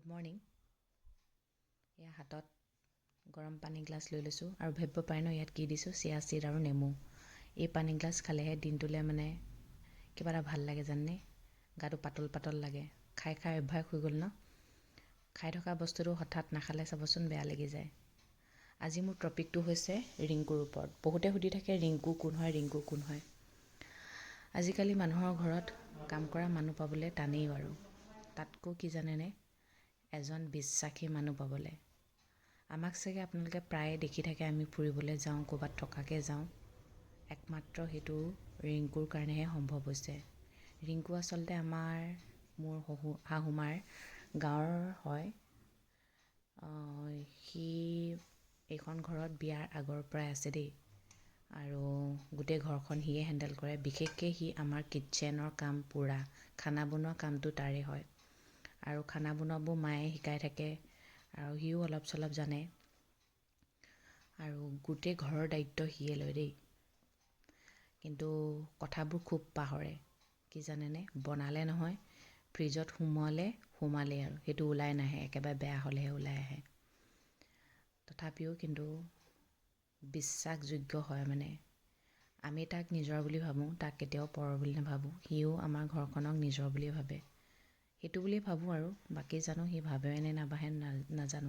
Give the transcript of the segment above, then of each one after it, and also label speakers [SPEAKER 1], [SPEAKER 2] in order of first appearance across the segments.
[SPEAKER 1] Morning. এয়া হাতত গৰম পানী গিলাচ লৈ লৈছোঁ আৰু ভাবিব পাৰে ন ইয়াত কি দিছোঁ, চিয়া চিড আৰু নেমু। এই পানী গিলাচ খালেহে দিনটোলৈ মানে কিবা এটা ভাল লাগে জাননে, গাটো পাতল পাতল লাগে। খাই খাই অভ্যাস হৈ গ'ল ন। খাই থকা বস্তুটো হঠাৎ নাখালে চাবচোন বেয়া লাগি যায়। আজি মোৰ টপিকটো হৈছে ৰিংকুৰ ওপৰত। বহুতে সুধি থাকে ৰিংকু কোন হয়, ৰিংকু কোন হয়। আজিকালি মানুহৰ ঘৰত কাম কৰা মানুহ পাবলৈ টানেই বাৰু। তাতকৈ কি জানেনে, এজন বিশ্বাসী মানুহ পাবলৈ। আমাক চাগে আপোনালোকে প্ৰায়ে দেখি থাকে আমি ফুৰিবলৈ যাওঁ, ক'ৰবাত থকাকৈ যাওঁ। একমাত্ৰ সেইটো ৰিংকুৰ কাৰণেহে সম্ভৱ হৈছে। ৰিংকু আচলতে মোৰ শাহুমাৰ গাঁৱৰ হয়। সি এইখন ঘৰত বিয়াৰ আগৰ পৰাই আছে দেই, আৰু গোটেই ঘৰখন সিয়ে হেণ্ডেল কৰে। বিশেষকৈ সি আমাৰ কিটচেনৰ কাম পূৰা, খানা বনোৱা কামটো তাৰে হয়। আৰু খানা বনোৱাবোৰ মায়ে শিকাই থাকে আৰু সিও অলপ চলপ জানে। আৰু গোটেই ঘৰৰ দায়িত্ব সিয়ে লয় দেই। কিন্তু কথাবোৰ খুব পাহৰে। কি জানেনে, বনালে নহয়, ফ্ৰিজত সোমালেই আৰু সেইটো ওলাই নাহে, একেবাৰে বেয়া হ'লেহে ওলাই আহে। তথাপিও কিন্তু বিশ্বাসযোগ্য হয় মানে। আমি তাক নিজৰ বুলি ভাবোঁ, তাক কেতিয়াও পৰ বুলি নাভাবোঁ। সিও আমাৰ ঘৰখনক নিজৰ বুলিয়ে ভাবে। সেইটো বুলিয়ে ভাবোঁ আৰু বাকী জানো সি ভাবেনে নাভাবে নাজানো।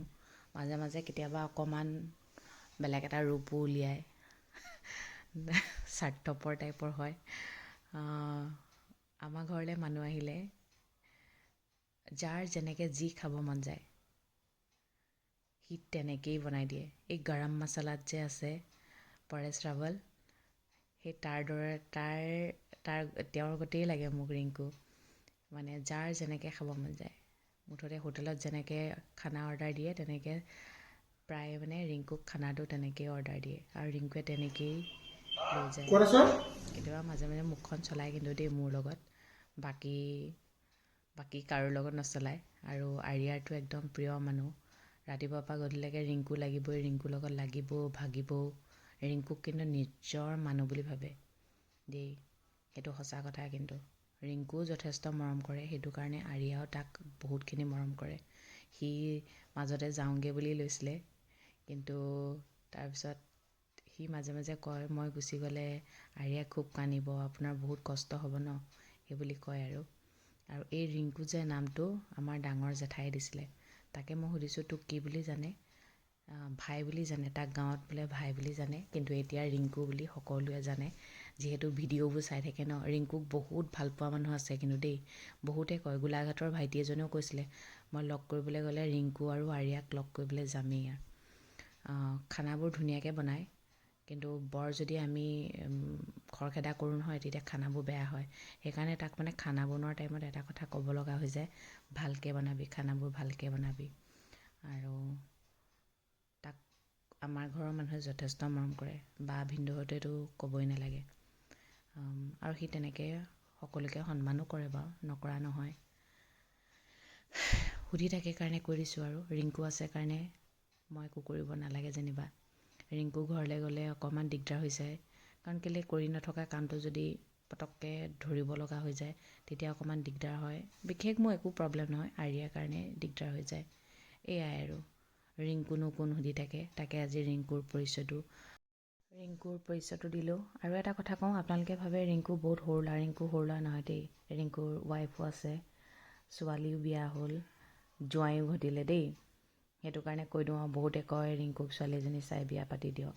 [SPEAKER 1] মাজে মাজে কেতিয়াবা অকণমান বেলেগ এটা ৰূপো উলিয়ায়। স্বাৰ্থপৰ টাইপৰ হয়। আমাৰ ঘৰলৈ মানুহ আহিলে যাৰ যেনেকৈ যি খাব মন যায় সি তেনেকেই বনাই দিয়ে। এই গৰম মছলাত যে আছে পৰেশ ৰাৱল, সেই তেওঁৰ গতেই লাগে মোক ৰিংকু। মানে যাৰ যেনেকৈ খাব মন যায়, মুঠতে হোটেলত যেনেকৈ খানা অৰ্ডাৰ দিয়ে তেনেকৈ প্ৰায় মানে ৰিংকুক খানাটো তেনেকেই অৰ্ডাৰ দিয়ে আৰু ৰিংকুৱে তেনেকেই লৈ যায়। কেতিয়াবা মাজে মাজে মুখখন চলায় কিন্তু দেই মোৰ লগত, বাকী কাৰো লগত নচলায়। আৰু আৰিয়াৰটো একদম প্ৰিয় মানুহ। ৰাতিপুৱাৰ পৰা গধূলিলৈকে ৰিংকু লাগিবই, ৰিংকুৰ লগত লাগিবও ভাগিবও। ৰিংকুক কিন্তু নিজৰ মানুহ বুলি ভাবে দেই, সেইটো সঁচা কথা। কিন্তু ৰিংকুও যথেষ্ট মৰম কৰে, সেইটো কাৰণে আৰিয়াও তাক বহুতখিনি মৰম কৰে। সি মাজতে যাওঁগৈ বুলি লৈছিলে, কিন্তু তাৰপিছত সি মাজে মাজে কয় মই গুচি গ'লে আৰিয়াই খুব কান্দিব, আপোনাৰ বহুত কষ্ট হ'ব ন, সেই বুলি কয় আৰু এই ৰিংকু যে নামটো আমাৰ ডাঙৰ জেঠাই দিছিলে। তাকে মই সুধিছোঁ তোক কি বুলি জানে। ভাই বুলি জানে, তাক গাঁৱত বোলে ভাই বুলি জানে, কিন্তু এতিয়া ৰিংকু বুলি সকলোৱে জানে। যিহেতু ভিডিঅ'বোৰ চাই থাকে ন। ৰিংকুক বহুত ভাল পোৱা মানুহ আছে কিন্তু দেই। বহুতে কয়, গোলাঘাটৰ ভাইটি এজনেও কৈছিলে মই লগ কৰিবলৈ গ'লে ৰিংকু আৰু আৰিয়াক লগ কৰিবলৈ যামেই। খানাবোৰ ধুনীয়াকৈ বনায়, কিন্তু বৰ যদি আমি খৰখেদা কৰোঁ নহয় তেতিয়া খানাবোৰ বেয়া হয়। সেইকাৰণে তাক মানে খানা বনোৱাৰ টাইমত এটা কথা ক'ব লগা হৈ যায়, ভালকৈ বনাবি, খানাবোৰ ভালকৈ বনাবি। আৰু তাক আমাৰ ঘৰৰ মানুহে যথেষ্ট মৰম কৰে, বা ভিনদেউহঁতেতো ক'বই নালাগে। আৰু সি তেনেকৈ সকলোকে সন্মানো কৰে বাৰু, নকৰা নহয়। সুধি থাকে কাৰণে কৈ দিছোঁ আৰু ৰিংকু আছে কাৰণে মই একো কৰিব নালাগে যেনিবা। ৰিংকু ঘৰলৈ গ'লে অকণমান দিগদাৰ হৈ যায়, কাৰণ কেলৈ কৰি নথকা কামটো যদি পটককৈ ধৰিব লগা হৈ যায় তেতিয়া অকণমান দিগদাৰ হয়। বিশেষ মোৰ একো প্ৰব্লেম নহয়, আৰিয়াৰ কাৰণে দিগদাৰ হৈ যায়। এয়াই আৰু ৰিংকুনো কোন সুধি থাকে, তাকে আজি ৰিংকুৰ পৰিচয়টো দিলোঁ। আৰু এটা কথা কওঁ, আপোনালোকে ভাবে ৰিংকু বহুত সৰু ল'ৰা। ৰিংকু সৰু ল'ৰা নহয় দেই। ৰিংকুৰ ৱাইফো আছে, ছোৱালীও বিয়া হ'ল, জোৱাইও ঘটিলে দেই। সেইটো কাৰণে কৈ দিওঁ আৰু বহুতে কয় ৰিংকুক ছোৱালী এজনী চাই বিয়া পাতি দিয়ক।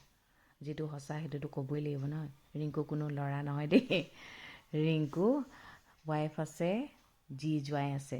[SPEAKER 1] যিটো সঁচা সেইটোতো ক'বই লাগিব নহয়। ৰিংকু কোনো ল'ৰা নহয় দেই। ৰিংকু ৱাইফ আছে, জোৱাই আছে,